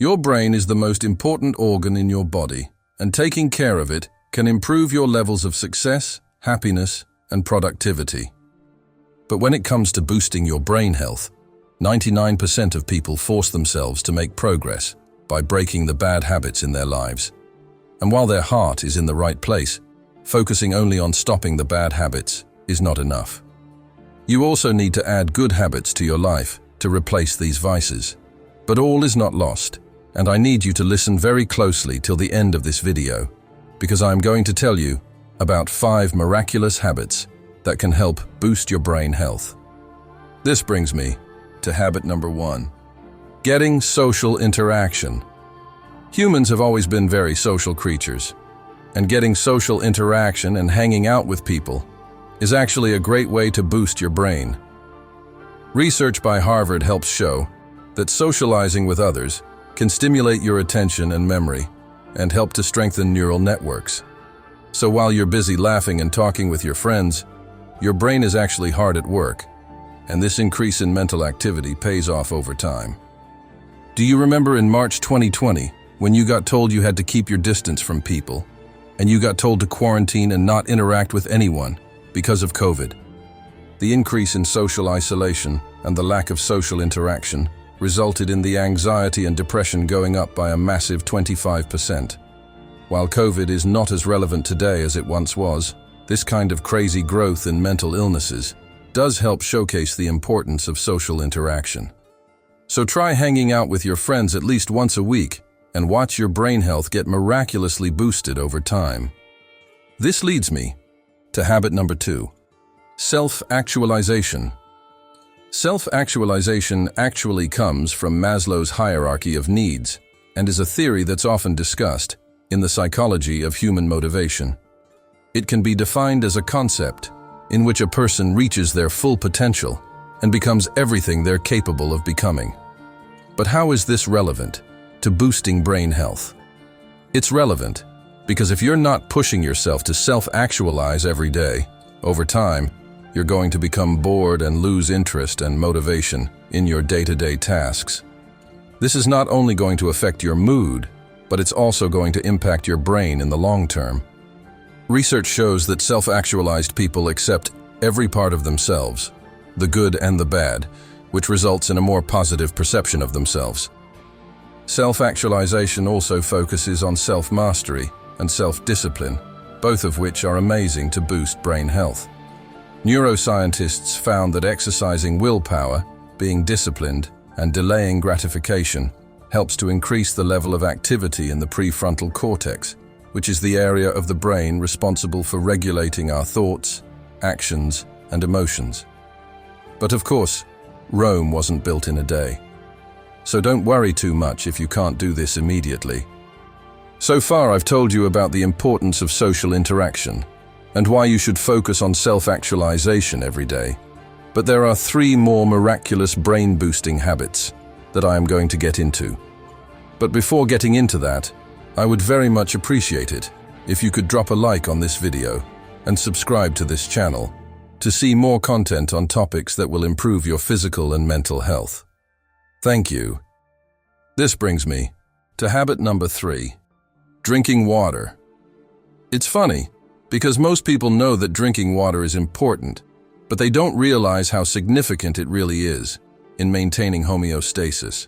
Your brain is the most important organ in your body, and taking care of it can improve your levels of success, happiness, and productivity. But when it comes to boosting your brain health, 99% of people force themselves to make progress by breaking the bad habits in their lives. And while their heart is in the right place, focusing only on stopping the bad habits is not enough. You also need to add good habits to your life to replace these vices. But all is not lost, and I need you to listen very closely till the end of this video, because I'm going to tell you about 5 miraculous habits that can help boost your brain health. This brings me to habit number 1. Getting social interaction. Humans have always been very social creatures, and getting social interaction and hanging out with people is actually a great way to boost your brain. Research by Harvard helps show that socializing with others can stimulate your attention and memory and help to strengthen neural networks. So while you're busy laughing and talking with your friends, your brain is actually hard at work, and this increase in mental activity pays off over time. Do you remember in March 2020 when you got told you had to keep your distance from people, and you got told to quarantine and not interact with anyone because of COVID? The increase in social isolation and the lack of social interaction resulted in the anxiety and depression going up by a massive 25%. While COVID is not as relevant today as it once was, this kind of crazy growth in mental illnesses does help showcase the importance of social interaction. So try hanging out with your friends at least once a week and watch your brain health get miraculously boosted over time. This leads me to habit number 2. Self-Actualization. Self-actualization actually comes from Maslow's hierarchy of needs and is a theory that's often discussed in the psychology of human motivation. It can be defined as a concept in which a person reaches their full potential and becomes everything they're capable of becoming. But how is this relevant to boosting brain health? It's relevant because if you're not pushing yourself to self-actualize every day, over time, you're going to become bored and lose interest and motivation in your day-to-day tasks. This is not only going to affect your mood, but it's also going to impact your brain in the long term. Research shows that self-actualized people accept every part of themselves, the good and the bad, which results in a more positive perception of themselves. Self-actualization also focuses on self-mastery and self-discipline, both of which are amazing to boost brain health. Neuroscientists found that exercising willpower, being disciplined, and delaying gratification helps to increase the level of activity in the prefrontal cortex, which is the area of the brain responsible for regulating our thoughts, actions, and emotions. But of course, Rome wasn't built in a day. So don't worry too much if you can't do this immediately. So far, I've told you about the importance of social interaction and why you should focus on self-actualization every day. But there are 3 more miraculous brain-boosting habits that I am going to get into. But before getting into that, I would very much appreciate it if you could drop a like on this video and subscribe to this channel to see more content on topics that will improve your physical and mental health. Thank you. This brings me to habit number 3, drinking water. It's funny, because most people know that drinking water is important, but they don't realize how significant it really is in maintaining homeostasis.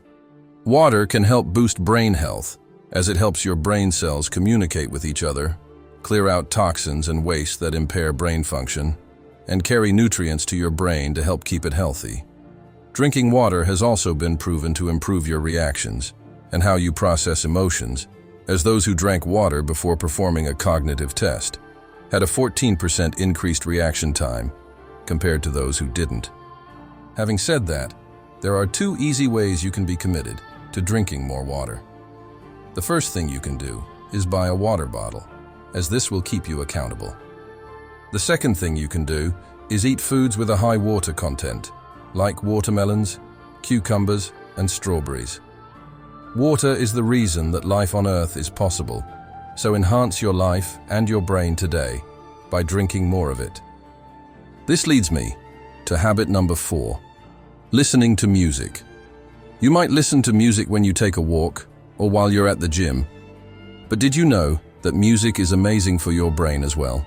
Water can help boost brain health, as it helps your brain cells communicate with each other, clear out toxins and waste that impair brain function, and carry nutrients to your brain to help keep it healthy. Drinking water has also been proven to improve your reactions and how you process emotions, as those who drank water before performing a cognitive test had a 14% increased reaction time compared to those who didn't. Having said that, there are 2 easy ways you can be committed to drinking more water. The first thing you can do is buy a water bottle, as this will keep you accountable. The second thing you can do is eat foods with a high water content, like watermelons, cucumbers, and strawberries. Water is the reason that life on Earth is possible, so enhance your life and your brain today by drinking more of it. This leads me to habit number 4, listening to music. You might listen to music when you take a walk, or while you're at the gym. But did you know that music is amazing for your brain as well?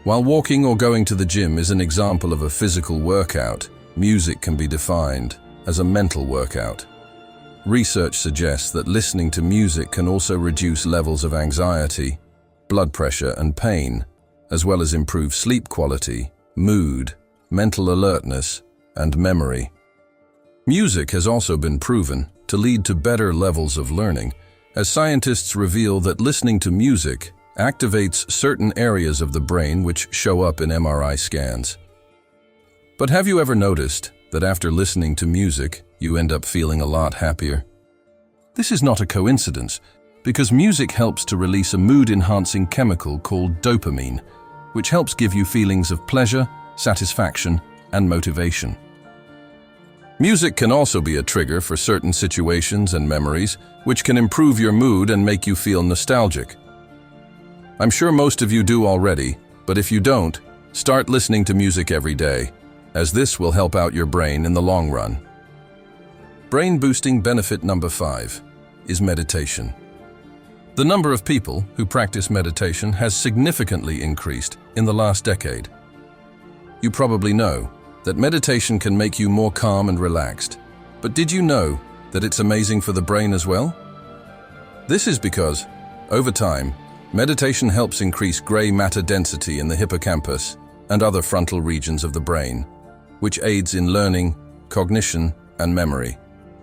While walking or going to the gym is an example of a physical workout, music can be defined as a mental workout. Research suggests that listening to music can also reduce levels of anxiety, blood pressure, and pain, as well as improve sleep quality, mood, mental alertness, and memory. Music has also been proven to lead to better levels of learning, as scientists reveal that listening to music activates certain areas of the brain which show up in MRI scans. But have you ever noticed that after listening to music, you end up feeling a lot happier? This is not a coincidence, because music helps to release a mood-enhancing chemical called dopamine, which helps give you feelings of pleasure, satisfaction, and motivation. Music can also be a trigger for certain situations and memories, which can improve your mood and make you feel nostalgic. I'm sure most of you do already, but if you don't, start listening to music every day, as this will help out your brain in the long run. Brain-boosting benefit number 5 is meditation. The number of people who practice meditation has significantly increased in the last decade. You probably know that meditation can make you more calm and relaxed, but did you know that it's amazing for the brain as well? This is because, over time, meditation helps increase gray matter density in the hippocampus and other frontal regions of the brain, which aids in learning, cognition, and memory,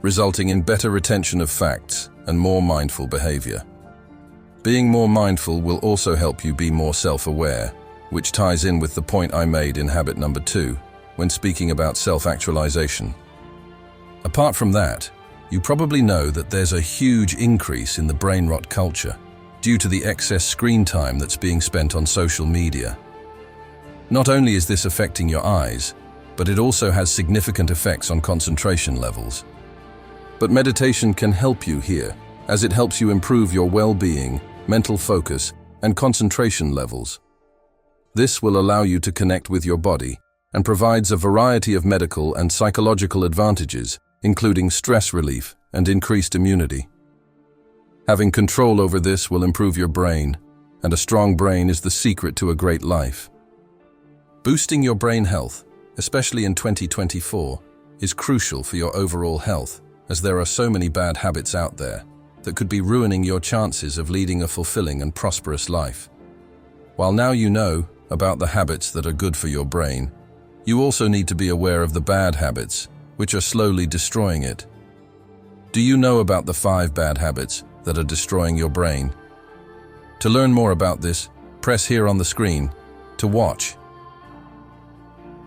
resulting in better retention of facts and more mindful behavior. Being more mindful will also help you be more self-aware, which ties in with the point I made in habit number 2 when speaking about self-actualization. Apart from that, you probably know that there's a huge increase in the brain rot culture due to the excess screen time that's being spent on social media. Not only is this affecting your eyes, but it also has significant effects on concentration levels. But meditation can help you here, as it helps you improve your well-being, mental focus, and concentration levels. This will allow you to connect with your body and provides a variety of medical and psychological advantages, including stress relief and increased immunity. Having control over this will improve your brain, and a strong brain is the secret to a great life. Boosting your brain health, especially in 2024, is crucial for your overall health, as there are so many bad habits out there that could be ruining your chances of leading a fulfilling and prosperous life. While now you know about the habits that are good for your brain, you also need to be aware of the bad habits, which are slowly destroying it. Do you know about the 5 bad habits that are destroying your brain? To learn more about this, press here on the screen to watch